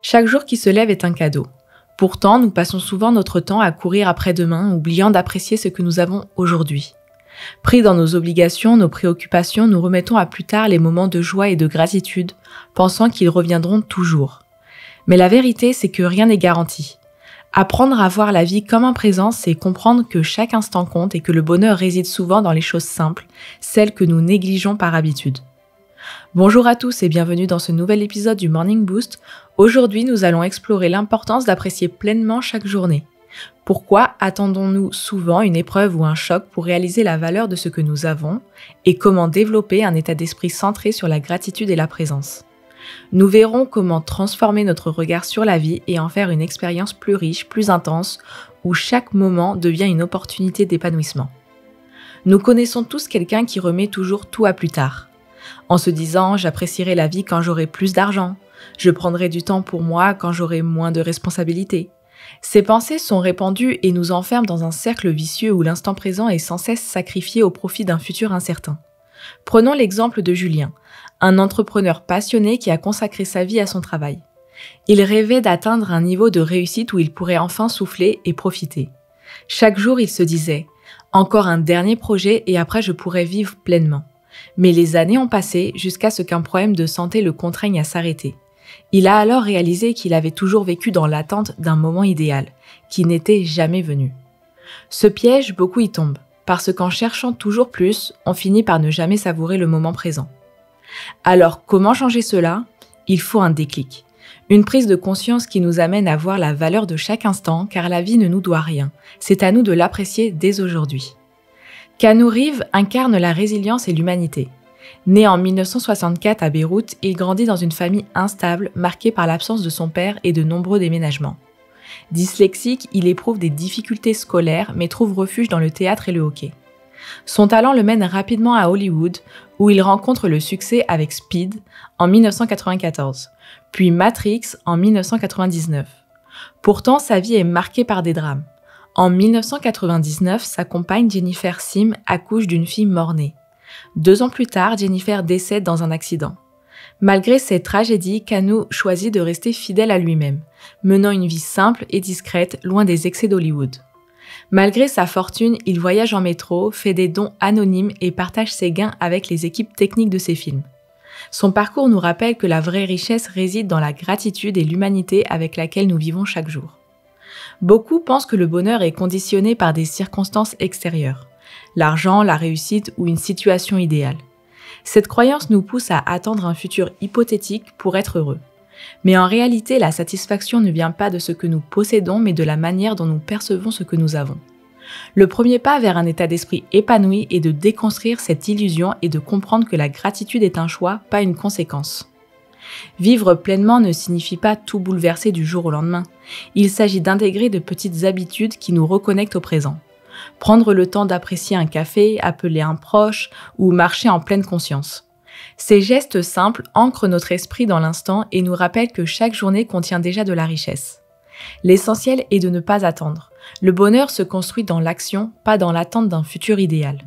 Chaque jour qui se lève est un cadeau. Pourtant, nous passons souvent notre temps à courir après demain, oubliant d'apprécier ce que nous avons aujourd'hui. Pris dans nos obligations, nos préoccupations, nous remettons à plus tard les moments de joie et de gratitude, pensant qu'ils reviendront toujours. Mais la vérité, c'est que rien n'est garanti. Apprendre à voir la vie comme un présent, c'est comprendre que chaque instant compte et que le bonheur réside souvent dans les choses simples, celles que nous négligeons par habitude. Bonjour à tous et bienvenue dans ce nouvel épisode du Morning Boost. Aujourd'hui, nous allons explorer l'importance d'apprécier pleinement chaque journée. Pourquoi attendons-nous souvent une épreuve ou un choc pour réaliser la valeur de ce que nous avons et comment développer un état d'esprit centré sur la gratitude et la présence. Nous verrons comment transformer notre regard sur la vie et en faire une expérience plus riche, plus intense, où chaque moment devient une opportunité d'épanouissement. Nous connaissons tous quelqu'un qui remet toujours tout à plus tard. En se disant « j'apprécierai la vie quand j'aurai plus d'argent »,« je prendrai du temps pour moi quand j'aurai moins de responsabilités ». Ces pensées sont répandues et nous enferment dans un cercle vicieux où l'instant présent est sans cesse sacrifié au profit d'un futur incertain. Prenons l'exemple de Julien, un entrepreneur passionné qui a consacré sa vie à son travail. Il rêvait d'atteindre un niveau de réussite où il pourrait enfin souffler et profiter. Chaque jour, il se disait « encore un dernier projet et après je pourrai vivre pleinement ». Mais les années ont passé jusqu'à ce qu'un problème de santé le contraigne à s'arrêter. Il a alors réalisé qu'il avait toujours vécu dans l'attente d'un moment idéal, qui n'était jamais venu. Ce piège, beaucoup y tombent, parce qu'en cherchant toujours plus, on finit par ne jamais savourer le moment présent. Alors, comment changer cela ? Il faut un déclic. Une prise de conscience qui nous amène à voir la valeur de chaque instant, car la vie ne nous doit rien. C'est à nous de l'apprécier dès aujourd'hui. Keanu Reeves incarne la résilience et l'humanité. Né en 1964 à Beyrouth, il grandit dans une famille instable, marquée par l'absence de son père et de nombreux déménagements. Dyslexique, il éprouve des difficultés scolaires, mais trouve refuge dans le théâtre et le hockey. Son talent le mène rapidement à Hollywood, où il rencontre le succès avec Speed en 1994, puis Matrix en 1999. Pourtant, sa vie est marquée par des drames. En 1999, sa compagne Jennifer Sim accouche d'une fille mort-née. 2 ans plus tard, Jennifer décède dans un accident. Malgré ces tragédies, Keanu choisit de rester fidèle à lui-même, menant une vie simple et discrète, loin des excès d'Hollywood. Malgré sa fortune, il voyage en métro, fait des dons anonymes et partage ses gains avec les équipes techniques de ses films. Son parcours nous rappelle que la vraie richesse réside dans la gratitude et l'humanité avec laquelle nous vivons chaque jour. Beaucoup pensent que le bonheur est conditionné par des circonstances extérieures, l'argent, la réussite ou une situation idéale. Cette croyance nous pousse à attendre un futur hypothétique pour être heureux. Mais en réalité, la satisfaction ne vient pas de ce que nous possédons, mais de la manière dont nous percevons ce que nous avons. Le premier pas vers un état d'esprit épanoui est de déconstruire cette illusion et de comprendre que la gratitude est un choix, pas une conséquence. Vivre pleinement ne signifie pas tout bouleverser du jour au lendemain. Il s'agit d'intégrer de petites habitudes qui nous reconnectent au présent. Prendre le temps d'apprécier un café, appeler un proche ou marcher en pleine conscience. Ces gestes simples ancrent notre esprit dans l'instant et nous rappellent que chaque journée contient déjà de la richesse. L'essentiel est de ne pas attendre. Le bonheur se construit dans l'action, pas dans l'attente d'un futur idéal.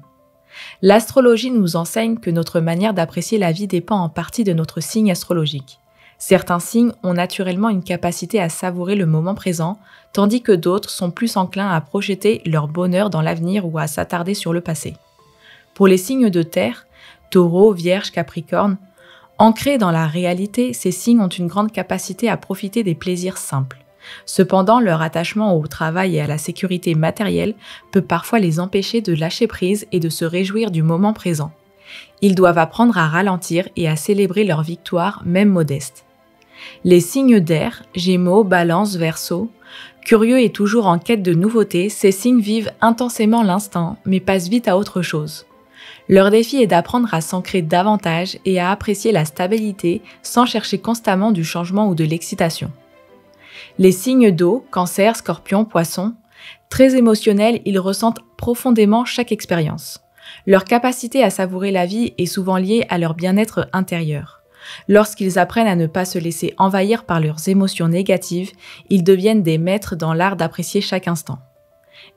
L'astrologie nous enseigne que notre manière d'apprécier la vie dépend en partie de notre signe astrologique. Certains signes ont naturellement une capacité à savourer le moment présent, tandis que d'autres sont plus enclins à projeter leur bonheur dans l'avenir ou à s'attarder sur le passé. Pour les signes de terre, Taureau, Vierge, Capricorne, ancrés dans la réalité, ces signes ont une grande capacité à profiter des plaisirs simples. Cependant, leur attachement au travail et à la sécurité matérielle peut parfois les empêcher de lâcher prise et de se réjouir du moment présent. Ils doivent apprendre à ralentir et à célébrer leurs victoires, même modestes. Les signes d'air, Gémeaux, Balance, Verseau, curieux et toujours en quête de nouveautés, ces signes vivent intensément l'instant, mais passent vite à autre chose. Leur défi est d'apprendre à s'ancrer davantage et à apprécier la stabilité sans chercher constamment du changement ou de l'excitation. Les signes d'eau, Cancer, Scorpion, Poisson, très émotionnels, ils ressentent profondément chaque expérience. Leur capacité à savourer la vie est souvent liée à leur bien-être intérieur. Lorsqu'ils apprennent à ne pas se laisser envahir par leurs émotions négatives, ils deviennent des maîtres dans l'art d'apprécier chaque instant.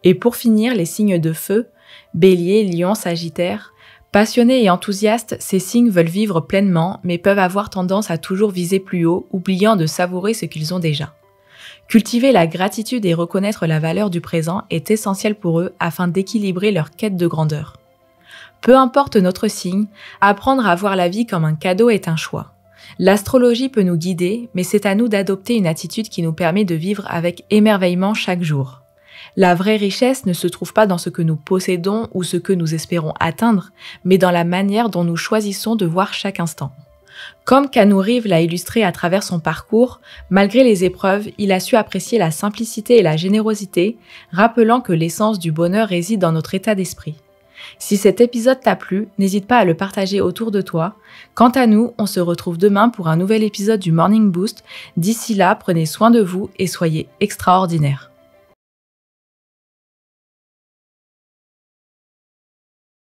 Et pour finir, les signes de feu, Bélier, Lion, Sagittaire, Passionnés et enthousiastes, ces signes veulent vivre pleinement, mais peuvent avoir tendance à toujours viser plus haut, oubliant de savourer ce qu'ils ont déjà. Cultiver la gratitude et reconnaître la valeur du présent est essentiel pour eux afin d'équilibrer leur quête de grandeur. Peu importe notre signe, apprendre à voir la vie comme un cadeau est un choix. L'astrologie peut nous guider, mais c'est à nous d'adopter une attitude qui nous permet de vivre avec émerveillement chaque jour. La vraie richesse ne se trouve pas dans ce que nous possédons ou ce que nous espérons atteindre, mais dans la manière dont nous choisissons de voir chaque instant. Comme Keanu Reeves l'a illustré à travers son parcours, malgré les épreuves, il a su apprécier la simplicité et la générosité, rappelant que l'essence du bonheur réside dans notre état d'esprit. Si cet épisode t'a plu, n'hésite pas à le partager autour de toi. Quant à nous, on se retrouve demain pour un nouvel épisode du Morning Boost. D'ici là, prenez soin de vous et soyez extraordinaires.